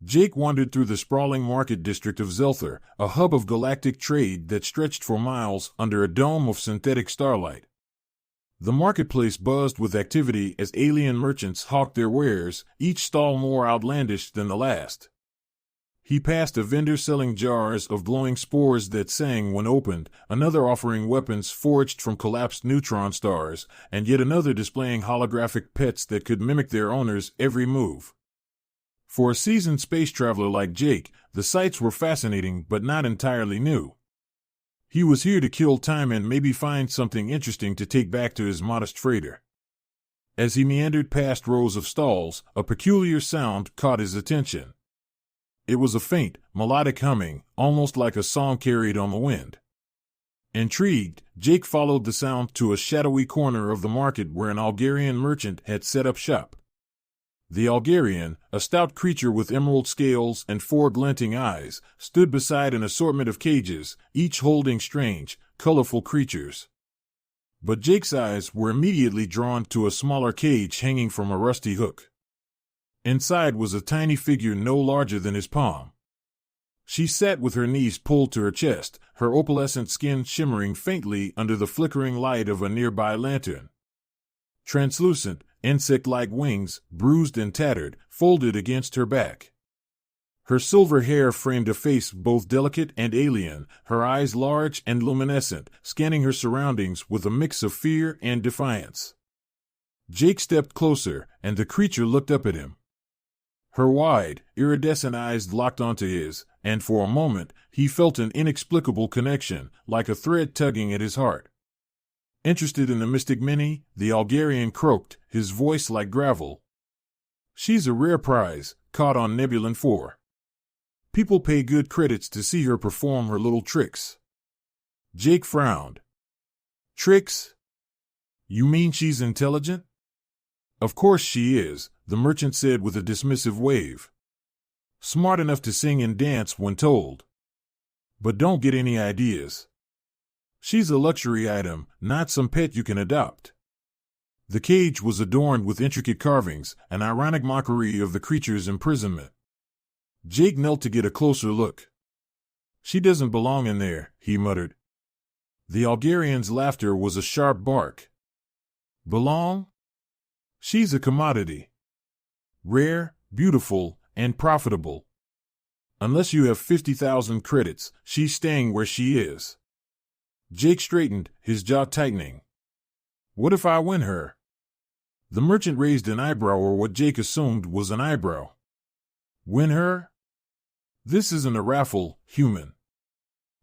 Jake wandered through the sprawling market district of Zelther, a hub of galactic trade that stretched for miles under a dome of synthetic starlight. The marketplace buzzed with activity as alien merchants hawked their wares, each stall more outlandish than the last. He passed a vendor selling jars of glowing spores that sang when opened, another offering weapons forged from collapsed neutron stars, and yet another displaying holographic pets that could mimic their owners' every move. For a seasoned space traveler like Jake, the sights were fascinating but not entirely new. He was here to kill time and maybe find something interesting to take back to his modest freighter. As he meandered past rows of stalls, a peculiar sound caught his attention. It was a faint, melodic humming, almost like a song carried on the wind. Intrigued, Jake followed the sound to a shadowy corner of the market where an Algarian merchant had set up shop. The Algarian, a stout creature with emerald scales and 4 glinting eyes, stood beside an assortment of cages, each holding strange, colorful creatures. But Jake's eyes were immediately drawn to a smaller cage hanging from a rusty hook. Inside was a tiny figure no larger than his palm. She sat with her knees pulled to her chest, her opalescent skin shimmering faintly under the flickering light of a nearby lantern. Translucent, insect-like wings, bruised and tattered, folded against her back. Her silver hair framed a face both delicate and alien, her eyes large and luminescent, scanning her surroundings with a mix of fear and defiance. Jake stepped closer, and the creature looked up at him. Her wide, iridescent eyes locked onto his, and for a moment, he felt an inexplicable connection, like a thread tugging at his heart. Interested in the mystic Minnie, the Algarian croaked, his voice like gravel. She's a rare prize, caught on Nebulan 4. People pay good credits to see her perform her little tricks. Jake frowned. Tricks? You mean she's intelligent? Of course she is, the merchant said with a dismissive wave. Smart enough to sing and dance when told. But don't get any ideas. She's a luxury item, not some pet you can adopt. The cage was adorned with intricate carvings, an ironic mockery of the creature's imprisonment. Jake knelt to get a closer look. She doesn't belong in there, he muttered. The Algarian's laughter was a sharp bark. Belong? She's a commodity. Rare, beautiful, and profitable. Unless you have 50,000 credits, she's staying where she is. Jake straightened, his jaw tightening. What if I win her? The merchant raised an eyebrow, or what Jake assumed was an eyebrow. Win her? This isn't a raffle, human.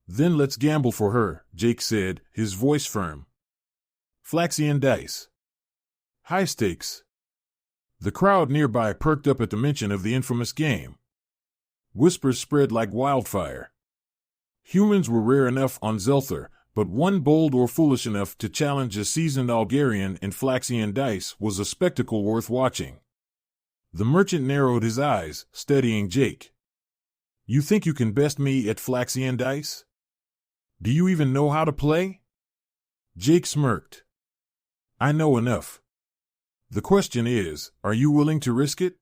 Then let's gamble for her, Jake said, his voice firm. Flaxian dice. High stakes. The crowd nearby perked up at the mention of the infamous game. Whispers spread like wildfire. Humans were rare enough on Zelther, but one bold or foolish enough to challenge a seasoned Algarian in Flaxian dice was a spectacle worth watching. The merchant narrowed his eyes, studying Jake. You think you can best me at Flaxian dice? Do you even know how to play? Jake smirked. I know enough. The question is, are you willing to risk it?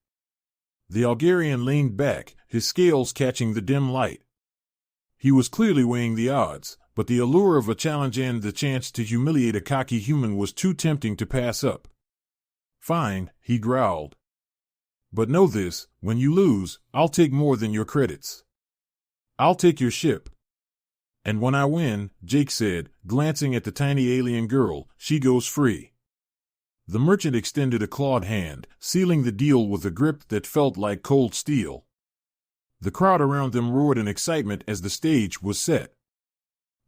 The Algarian leaned back, his scales catching the dim light. He was clearly weighing the odds, but the allure of a challenge and the chance to humiliate a cocky human was too tempting to pass up. Fine, he growled. But know this, when you lose, I'll take more than your credits. I'll take your ship. And when I win, Jake said, glancing at the tiny alien girl, she goes free. The merchant extended a clawed hand, sealing the deal with a grip that felt like cold steel. The crowd around them roared in excitement as the stage was set.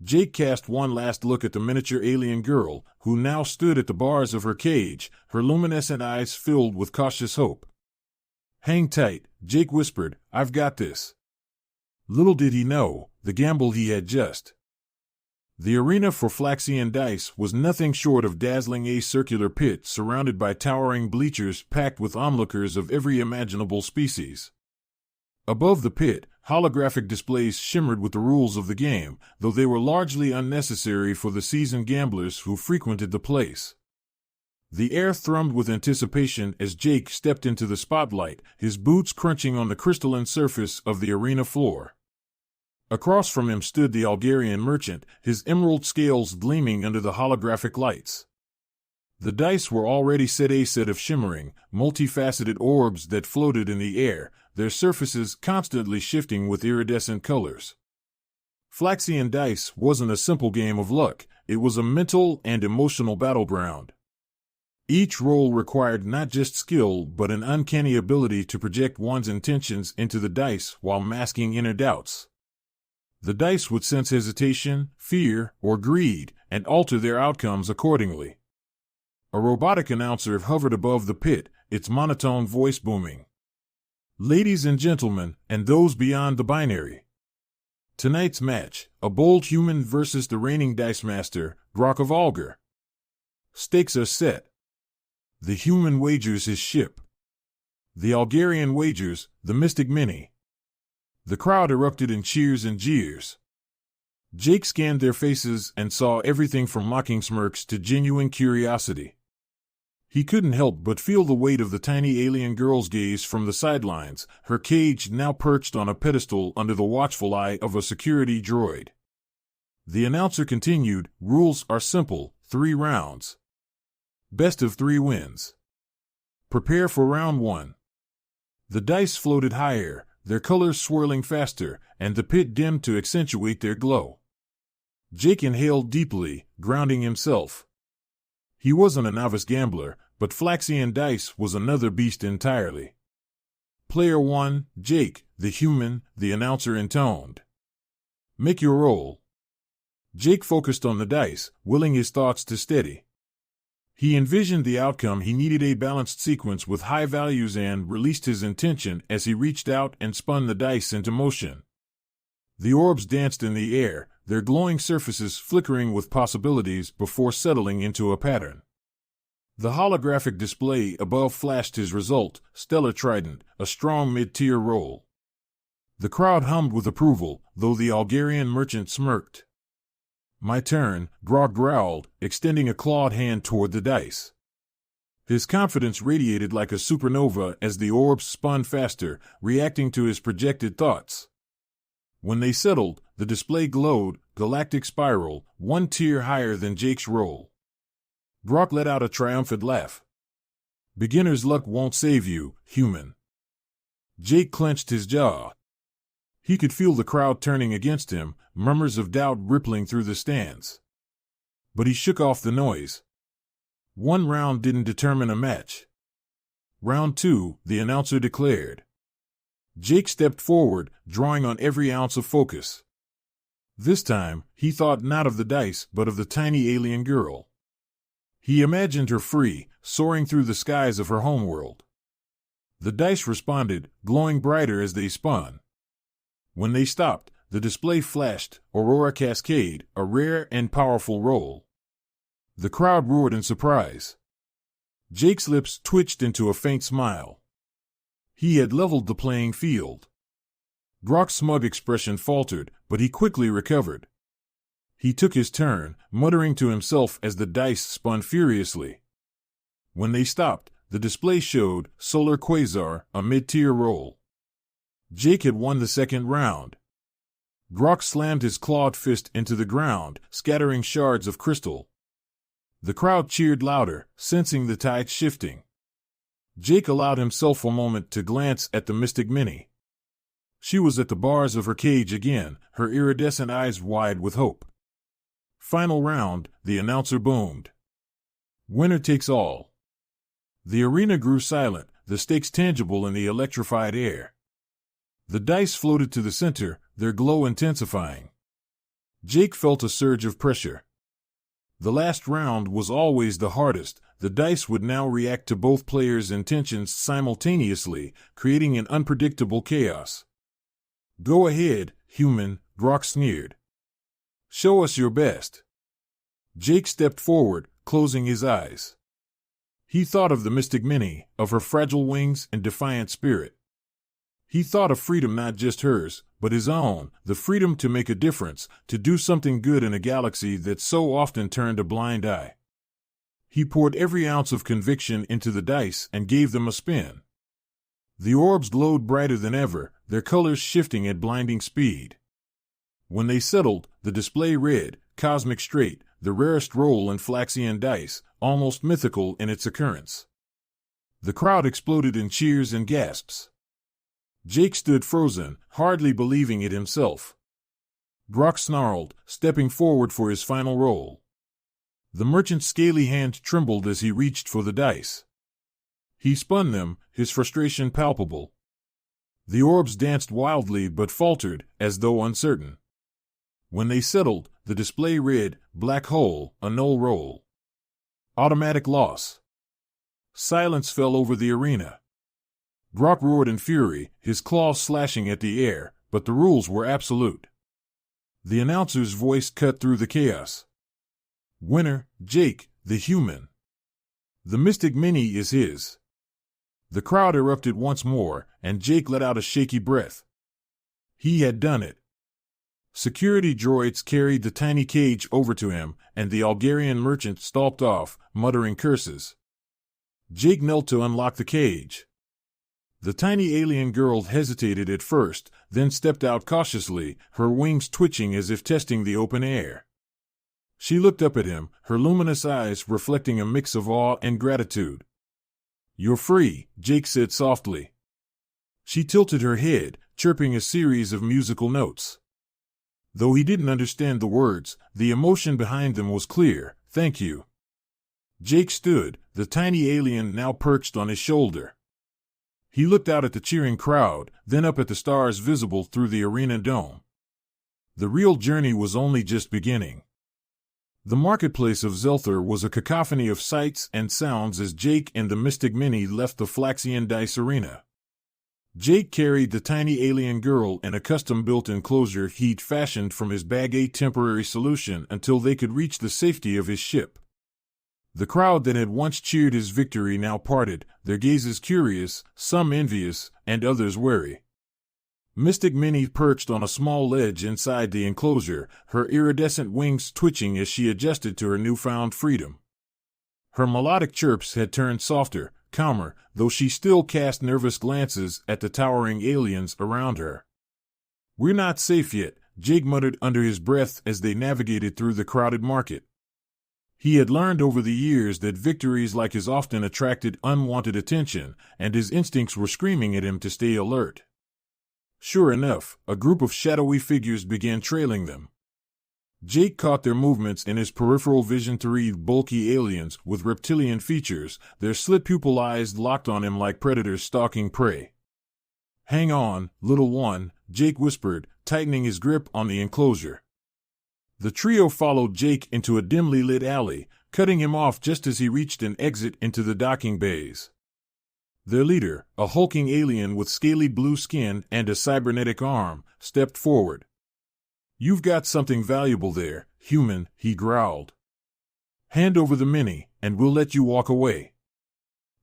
Jake cast one last look at the miniature alien girl, who now stood at the bars of her cage, her luminescent eyes filled with cautious hope. Hang tight, Jake whispered, I've got this. Little did he know, the gamble he had just. The arena for Flaxian dice was nothing short of dazzling, a circular pit surrounded by towering bleachers packed with onlookers of every imaginable species. Above the pit, holographic displays shimmered with the rules of the game, though they were largely unnecessary for the seasoned gamblers who frequented the place. The air thrummed with anticipation as Jake stepped into the spotlight, his boots crunching on the crystalline surface of the arena floor. Across from him stood the Algarian merchant, his emerald scales gleaming under the holographic lights. The dice were already a set of shimmering, multifaceted orbs that floated in the air, their surfaces constantly shifting with iridescent colors. Flaxian dice wasn't a simple game of luck, it was a mental and emotional battleground. Each roll required not just skill but an uncanny ability to project one's intentions into the dice while masking inner doubts. The dice would sense hesitation, fear, or greed, and alter their outcomes accordingly. A robotic announcer hovered above the pit, its monotone voice booming. Ladies and gentlemen, and those beyond the binary. Tonight's match, a bold human versus the reigning dice master, Grok of Algar. Stakes are set. The human wagers his ship. The Algarian wagers, the Mystic Mini. The crowd erupted in cheers and jeers. Jake scanned their faces and saw everything from mocking smirks to genuine curiosity. He couldn't help but feel the weight of the tiny alien girl's gaze from the sidelines, her cage now perched on a pedestal under the watchful eye of a security droid. The announcer continued, "Rules are simple, 3 rounds. Best of 3 wins. Prepare for round 1. The dice floated higher, their colors swirling faster, and the pit dimmed to accentuate their glow. Jake inhaled deeply, grounding himself. He wasn't a novice gambler, but Flaxian dice was another beast entirely. Player 1, Jake, the human, the announcer intoned. Make your roll. Jake focused on the dice, willing his thoughts to steady. He envisioned the outcome. He needed a balanced sequence with high values and released his intention as he reached out and spun the dice into motion. The orbs danced in the air, their glowing surfaces flickering with possibilities before settling into a pattern. The holographic display above flashed his result, Stellar Trident, a strong mid-tier roll. The crowd hummed with approval, though the Algarian merchant smirked. My turn, Grog growled, extending a clawed hand toward the dice. His confidence radiated like a supernova as the orbs spun faster, reacting to his projected thoughts. When they settled, the display glowed, galactic spiral, 1 tier higher than Jake's roll. Grok let out a triumphant laugh. Beginner's luck won't save you, human. Jake clenched his jaw. He could feel the crowd turning against him, murmurs of doubt rippling through the stands. But he shook off the noise. 1 round didn't determine a match. Round 2, the announcer declared. Jake stepped forward, drawing on every ounce of focus. This time, he thought not of the dice but of the tiny alien girl. He imagined her free, soaring through the skies of her homeworld. The dice responded, glowing brighter as they spun. When they stopped, the display flashed, Aurora Cascade, a rare and powerful roll. The crowd roared in surprise. Jake's lips twitched into a faint smile. He had leveled the playing field. Grok's smug expression faltered, but he quickly recovered. He took his turn, muttering to himself as the dice spun furiously. When they stopped, the display showed Solar Quasar, a mid-tier roll. Jake had won the 2nd round. Grok slammed his clawed fist into the ground, scattering shards of crystal. The crowd cheered louder, sensing the tide shifting. Jake allowed himself a moment to glance at the Mystic Mini. She was at the bars of her cage again, her iridescent eyes wide with hope. Final round, the announcer boomed. Winner takes all. The arena grew silent, the stakes tangible in the electrified air. The dice floated to the center, their glow intensifying. Jake felt a surge of pressure. The last round was always the hardest. The dice would now react to both players' intentions simultaneously, creating an unpredictable chaos. Go ahead, human, Grok sneered. Show us your best. Jake stepped forward, closing his eyes. He thought of the Mystic Mini, of her fragile wings and defiant spirit. He thought of freedom not just hers, but his own, the freedom to make a difference, to do something good in a galaxy that so often turned a blind eye. He poured every ounce of conviction into the dice and gave them a spin. The orbs glowed brighter than ever, their colors shifting at blinding speed. When they settled, the display read, Cosmic Straight, the rarest roll in Flaxian dice, almost mythical in its occurrence. The crowd exploded in cheers and gasps. Jake stood frozen, hardly believing it himself. Brock snarled, stepping forward for his final roll. The merchant's scaly hand trembled as he reached for the dice. He spun them, his frustration palpable. The orbs danced wildly but faltered, as though uncertain. When they settled, the display read, Black Hole, a null roll. Automatic loss. Silence fell over the arena. Brock roared in fury, his claws slashing at the air, but the rules were absolute. The announcer's voice cut through the chaos. Winner, Jake, the human. The Mystic Mini is his. The crowd erupted once more, and Jake let out a shaky breath. He had done it. Security droids carried the tiny cage over to him, and the Algarian merchant stalked off, muttering curses. Jake knelt to unlock the cage. The tiny alien girl hesitated at first, then stepped out cautiously, her wings twitching as if testing the open air. She looked up at him, her luminous eyes reflecting a mix of awe and gratitude. You're free, Jake said softly. She tilted her head, chirping a series of musical notes. Though he didn't understand the words, the emotion behind them was clear. Thank you. Jake stood, the tiny alien now perched on his shoulder. He looked out at the cheering crowd, then up at the stars visible through the arena dome. The real journey was only just beginning. The marketplace of Zelther was a cacophony of sights and sounds as Jake and the Mystic Mini left the Flaxian dice arena. Jake carried the tiny alien girl in a custom-built enclosure he'd fashioned from his Bag-8 temporary solution until they could reach the safety of his ship. The crowd that had once cheered his victory now parted, their gazes curious, some envious, and others wary. Mystic Minnie perched on a small ledge inside the enclosure, her iridescent wings twitching as she adjusted to her newfound freedom. Her melodic chirps had turned softer, calmer, though she still cast nervous glances at the towering aliens around her. We're not safe yet, Jake muttered under his breath as they navigated through the crowded market. He had learned over the years that victories like his often attracted unwanted attention, and his instincts were screaming at him to stay alert. Sure enough, a group of shadowy figures began trailing them. Jake caught their movements in his peripheral vision to read bulky aliens with reptilian features, their slit-pupil eyes locked on him like predators stalking prey. Hang on, little one, Jake whispered, tightening his grip on the enclosure. The trio followed Jake into a dimly lit alley, cutting him off just as he reached an exit into the docking bays. Their leader, a hulking alien with scaly blue skin and a cybernetic arm, stepped forward. You've got something valuable there, human, he growled. Hand over the mini, and we'll let you walk away.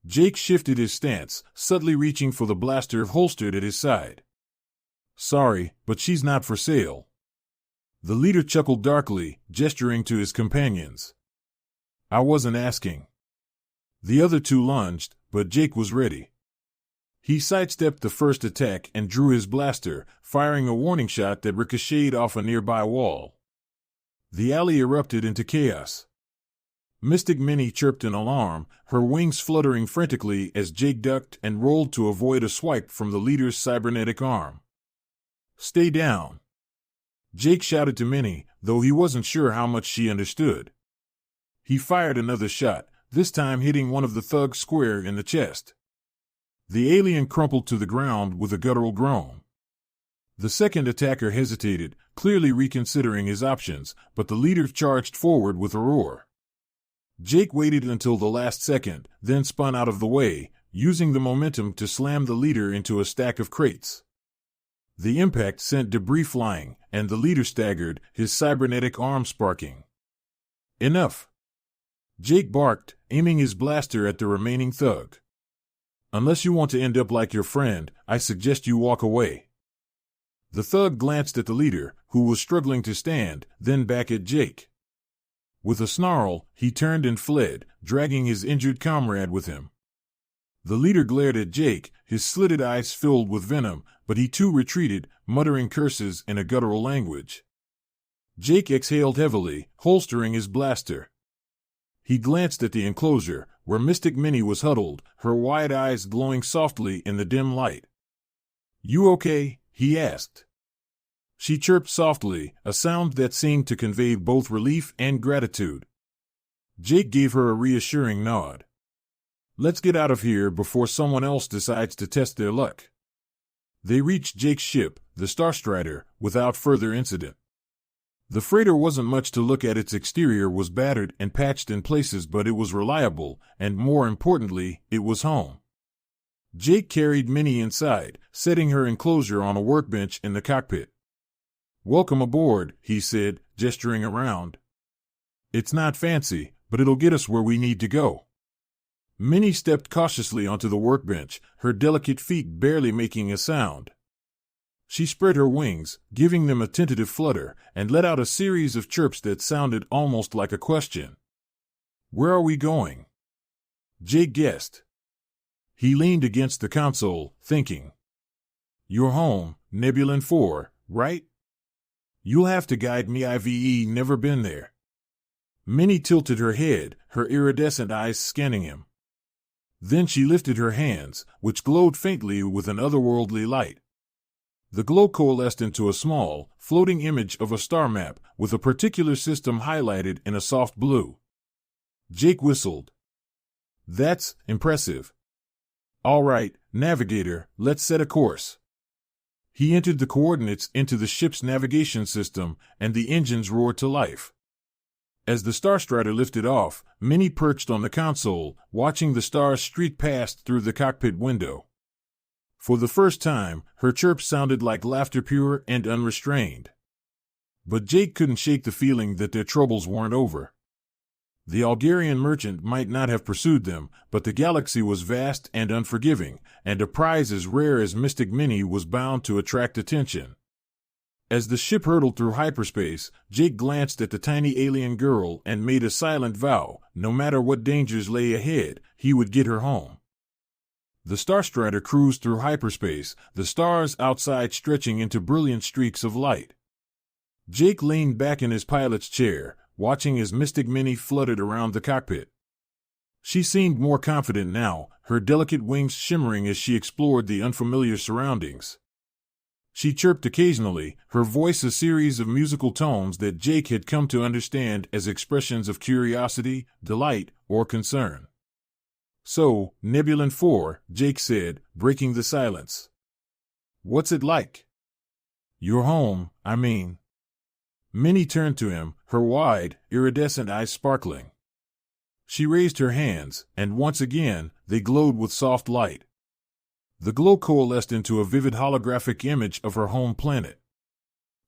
Jake shifted his stance, subtly reaching for the blaster holstered at his side. Sorry, but she's not for sale. The leader chuckled darkly, gesturing to his companions. I wasn't asking. The other two lunged, but Jake was ready. He sidestepped the first attack and drew his blaster, firing a warning shot that ricocheted off a nearby wall. The alley erupted into chaos. Mystic Minnie chirped in alarm, her wings fluttering frantically as Jake ducked and rolled to avoid a swipe from the leader's cybernetic arm. Stay down. Jake shouted to Minnie, though he wasn't sure how much she understood. He fired another shot, this time hitting one of the thugs square in the chest. The alien crumpled to the ground with a guttural groan. The second attacker hesitated, clearly reconsidering his options, but the leader charged forward with a roar. Jake waited until the last second, then spun out of the way, using the momentum to slam the leader into a stack of crates. The impact sent debris flying, and the leader staggered, his cybernetic arm sparking. Enough! Jake barked, aiming his blaster at the remaining thug. Unless you want to end up like your friend, I suggest you walk away. The thug glanced at the leader, who was struggling to stand, then back at Jake. With a snarl, he turned and fled, dragging his injured comrade with him. The leader glared at Jake, his slitted eyes filled with venom, but he too retreated, muttering curses in a guttural language. Jake exhaled heavily, holstering his blaster. He glanced at the enclosure, where Mystic Minnie was huddled, her wide eyes glowing softly in the dim light. "You okay?" he asked. She chirped softly, a sound that seemed to convey both relief and gratitude. Jake gave her a reassuring nod. "Let's get out of here before someone else decides to test their luck." They reached Jake's ship, the Starstrider, without further incident. The freighter wasn't much to look at. Its exterior was battered and patched in places, but it was reliable, and more importantly, it was home. Jake carried Minnie inside, setting her enclosure on a workbench in the cockpit. "Welcome aboard," he said, gesturing around. "It's not fancy, but it'll get us where we need to go." Minnie stepped cautiously onto the workbench, her delicate feet barely making a sound. She spread her wings, giving them a tentative flutter, and let out a series of chirps that sounded almost like a question. "Where are we going?" Jake guessed. He leaned against the console, thinking. "You're home, Nebulan 4, right? You'll have to guide me. I've never been there." Minnie tilted her head, her iridescent eyes scanning him. Then she lifted her hands, which glowed faintly with an otherworldly light. The glow coalesced into a small, floating image of a star map, with a particular system highlighted in a soft blue. Jake whistled. "That's impressive. All right, navigator, let's set a course." He entered the coordinates into the ship's navigation system, and the engines roared to life. As the Starstrider lifted off, Minnie perched on the console, watching the stars streak past through the cockpit window. For the first time, her chirps sounded like laughter, pure and unrestrained. But Jake couldn't shake the feeling that their troubles weren't over. The Algarian merchant might not have pursued them, but the galaxy was vast and unforgiving, and a prize as rare as Mystic Minnie was bound to attract attention. As the ship hurtled through hyperspace, Jake glanced at the tiny alien girl and made a silent vow: no matter what dangers lay ahead, he would get her home. The Starstrider cruised through hyperspace, the stars outside stretching into brilliant streaks of light. Jake leaned back in his pilot's chair, watching as Mystic Minnie fluttered around the cockpit. She seemed more confident now, her delicate wings shimmering as she explored the unfamiliar surroundings. She chirped occasionally, her voice a series of musical tones that Jake had come to understand as expressions of curiosity, delight, or concern. "So, Nebulan 4, Jake said, breaking the silence. "What's it like?" "You're home, I mean." Minnie turned to him, her wide, iridescent eyes sparkling. She raised her hands, and once again, they glowed with soft light. The glow coalesced into a vivid holographic image of her home planet.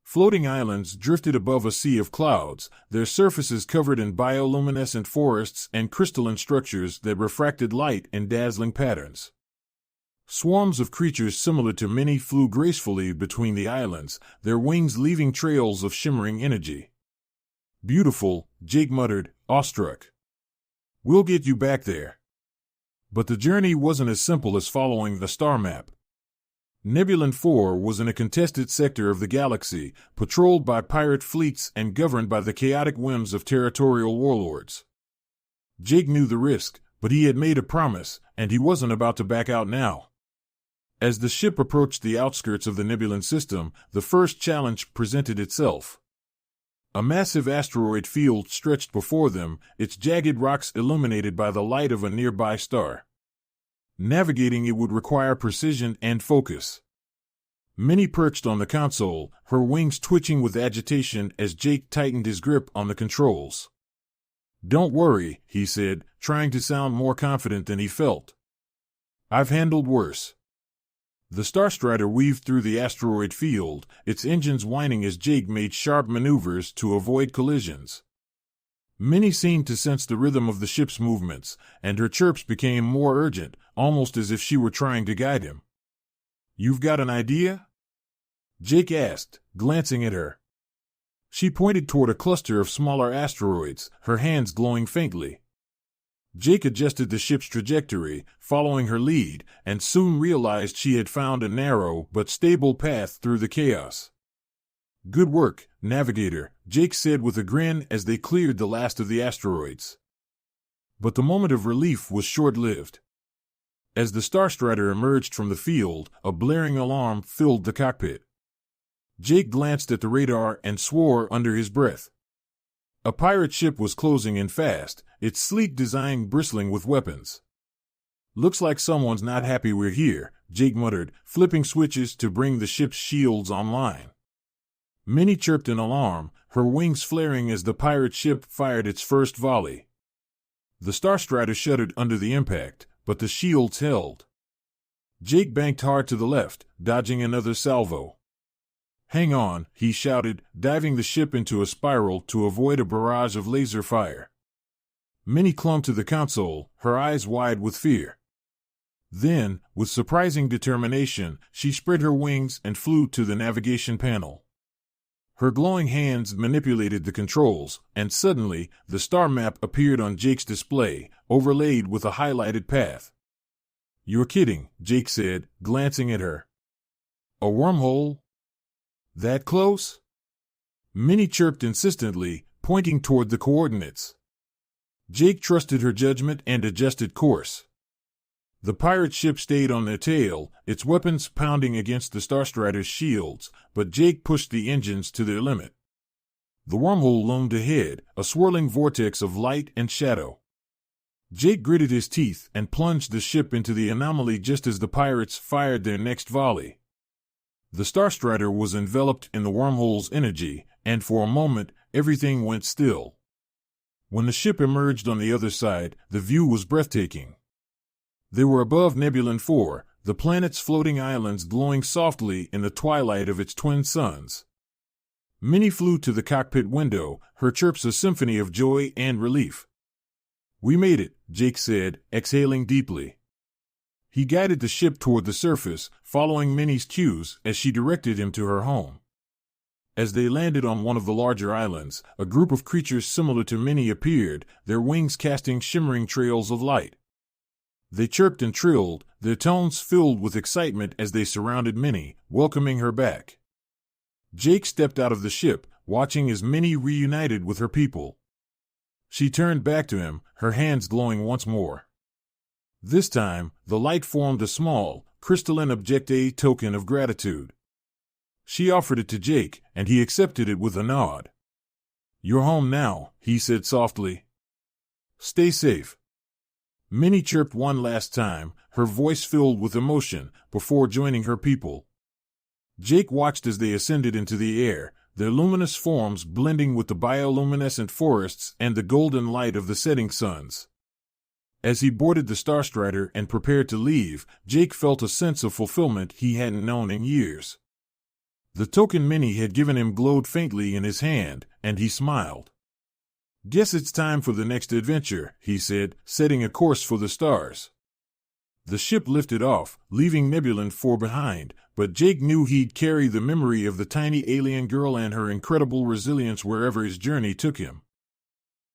Floating islands drifted above a sea of clouds, their surfaces covered in bioluminescent forests and crystalline structures that refracted light in dazzling patterns. Swarms of creatures similar to Minnie flew gracefully between the islands, their wings leaving trails of shimmering energy. "Beautiful," Jake muttered, awestruck. "We'll get you back there." But the journey wasn't as simple as following the star map. Nebulan 4 was in a contested sector of the galaxy, patrolled by pirate fleets and governed by the chaotic whims of territorial warlords. Jake knew the risk, but he had made a promise, and he wasn't about to back out now. As the ship approached the outskirts of the Nebulan system, the first challenge presented itself. A massive asteroid field stretched before them, its jagged rocks illuminated by the light of a nearby star. Navigating it would require precision and focus. Minnie perched on the console, her wings twitching with agitation as Jake tightened his grip on the controls. "Don't worry," he said, trying to sound more confident than he felt. "I've handled worse." The Starstrider weaved through the asteroid field, its engines whining as Jake made sharp maneuvers to avoid collisions. Minnie seemed to sense the rhythm of the ship's movements, and her chirps became more urgent, almost as if she were trying to guide him. "You've got an idea?" Jake asked, glancing at her. She pointed toward a cluster of smaller asteroids, her hands glowing faintly. Jake adjusted the ship's trajectory, following her lead, and soon realized she had found a narrow but stable path through the chaos. "Good work, Navigator," Jake said with a grin as they cleared the last of the asteroids. But the moment of relief was short-lived. As the Starstrider emerged from the field, a blaring alarm filled the cockpit. Jake glanced at the radar and swore under his breath. A pirate ship was closing in fast, its sleek design bristling with weapons. "Looks like someone's not happy we're here," Jake muttered, flipping switches to bring the ship's shields online. Minnie chirped in alarm, her wings flaring as the pirate ship fired its first volley. The Starstrider shuddered under the impact, but the shields held. Jake banked hard to the left, dodging another salvo. "Hang on," he shouted, diving the ship into a spiral to avoid a barrage of laser fire. Minnie clung to the console, her eyes wide with fear. Then, with surprising determination, she spread her wings and flew to the navigation panel. Her glowing hands manipulated the controls, and suddenly, the star map appeared on Jake's display, overlaid with a highlighted path. "You're kidding," Jake said, glancing at her. "A wormhole? That close?" Minnie chirped insistently, pointing toward the coordinates. Jake trusted her judgment and adjusted course. The pirate ship stayed on their tail, its weapons pounding against the Starstrider's shields, but Jake pushed the engines to their limit. The wormhole loomed ahead, a swirling vortex of light and shadow. Jake gritted his teeth and plunged the ship into the anomaly just as the pirates fired their next volley. The Starstrider was enveloped in the wormhole's energy, and for a moment, everything went still. When the ship emerged on the other side, the view was breathtaking. They were above Nebulon 4, the planet's floating islands glowing softly in the twilight of its twin suns. Minnie flew to the cockpit window, her chirps a symphony of joy and relief. "We made it," Jake said, exhaling deeply. He guided the ship toward the surface, following Minnie's cues as she directed him to her home. As they landed on one of the larger islands, a group of creatures similar to Minnie appeared, their wings casting shimmering trails of light. They chirped and trilled, their tones filled with excitement as they surrounded Minnie, welcoming her back. Jake stepped out of the ship, watching as Minnie reunited with her people. She turned back to him, her hands glowing once more. This time, the light formed a small, crystalline Object-A token of gratitude. She offered it to Jake, and he accepted it with a nod. "You're home now," he said softly. "Stay safe." Minnie chirped one last time, her voice filled with emotion, before joining her people. Jake watched as they ascended into the air, their luminous forms blending with the bioluminescent forests and the golden light of the setting suns. As he boarded the Starstrider and prepared to leave, Jake felt a sense of fulfillment he hadn't known in years. The token Minnie had given him glowed faintly in his hand, and he smiled. "Guess it's time for the next adventure," he said, setting a course for the stars. The ship lifted off, leaving Nebulon 4 behind, but Jake knew he'd carry the memory of the tiny alien girl and her incredible resilience wherever his journey took him.